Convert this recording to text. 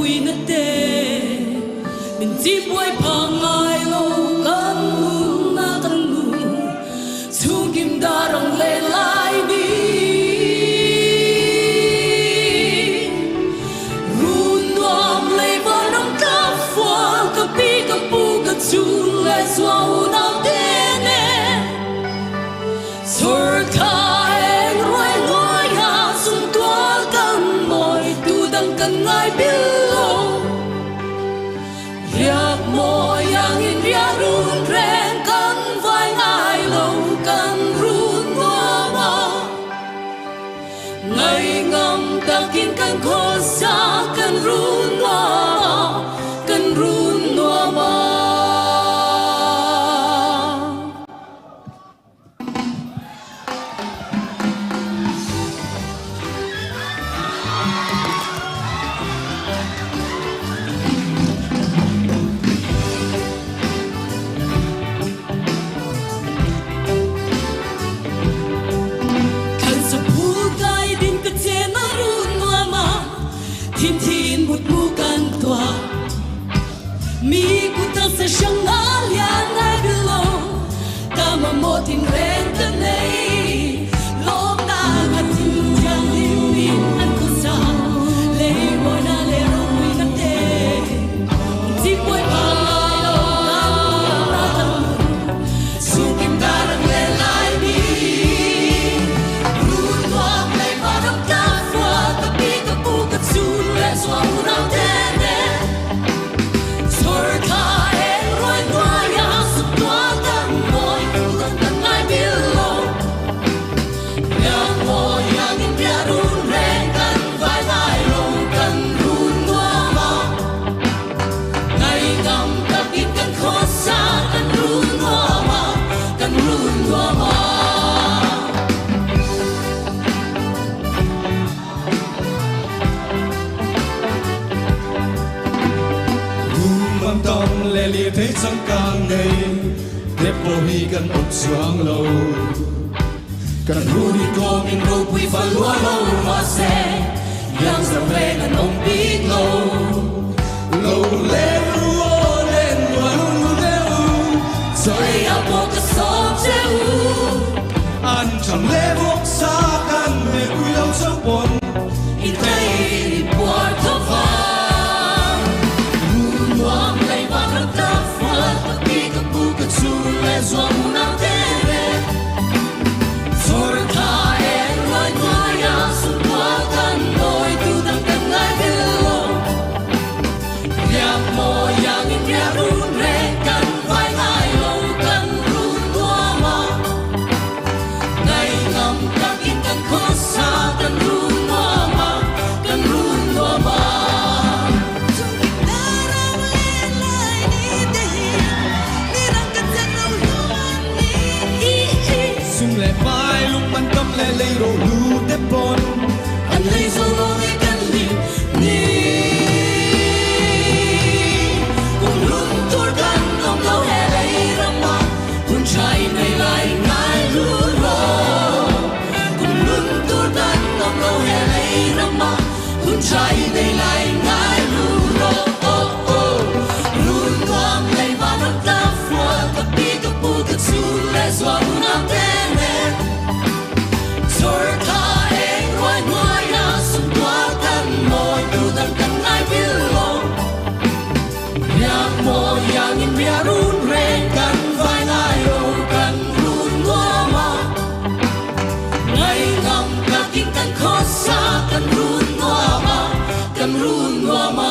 bùi nát tê mình chỉ bùi phang ai lâu căn nu na căn nu chung kim đa rong lê lại đi run nuam lê vào nông cá phua cá pi cá pu cá chu lê xoa nào tê nè sor khai roi roi ha sung tua căn mồi tu đăng căn ngay bilo riak moyang in ria run reng căn vai ngai lâu căn run ngoma ngày ngầm takin căn khô sa căn run ngoma căn run ngoma. Thiên thiên một mũ can tòa mi cu ta sẽ sang ngã liang ngay đưa lâu ta mà một thiên ren ta này lom na ngắt thiên giang thiên min ăn cô sa lê môi na lê rong na tê chỉ quay ba lai lâu na tâm su kim ta đang lê lại đi run loam lê ba đông cá phua ta pi ta pu ta chu xoa nào tê nè sor khai roi roi ya sụp tua căn mồi tu đăng căn ngay bilo yang mồi yang in bia run reng căn vai vai lâu căn run ngoa ma ngày ngầm ta in căn khó xa căn run ngoa ma căn run ngoa ma. Tông lê lia thấy chẳng càng ngày đẹp vô hi gần ốc xoang lâu cần ru đi co mình đâu quy và lúa lâu mà xe yang giờ về gần ông biết lâu lâu lên lúa lên lúa lúa lêu rồi áo bộ cái xóm treo ăn chẳng lẽ vóc xa căn để quy lâu trong buồn in đây buồn thấp Zoom na tele, sor khai roi roi ya sung tua căn mồi tu đăng căn ngay bilo, riak moyang in ria run reng căn vai ngai lâu căn run tua ma, ngày ngầm căn in căn khó xa căn run tua ma, căn run tua ma. lệ vai lúc ban tâm lệ lấy đồ lưu tép bon anh lấy dấu lối căn liền đi cùng luôn tôi căn ông lâu hè lấy răng mà con trai này lại ngại luôn rồi cùng luôn tôi căn ông lâu hè lấy răng mà con trai này lại ngại luôn rồi luôn quăng lấy vào nước ta phua cà pi cà pu cà chu lệ xoa nam tê sor khai roi roi ya sung tua căn mồi tu đăng căn ngay bilo yang moyang in bia run reng căn vai ngai lâu căn run ngoa ma ngày ngầm cả kinh căn khó xa căn run ngoa ma căn run ngoa ma.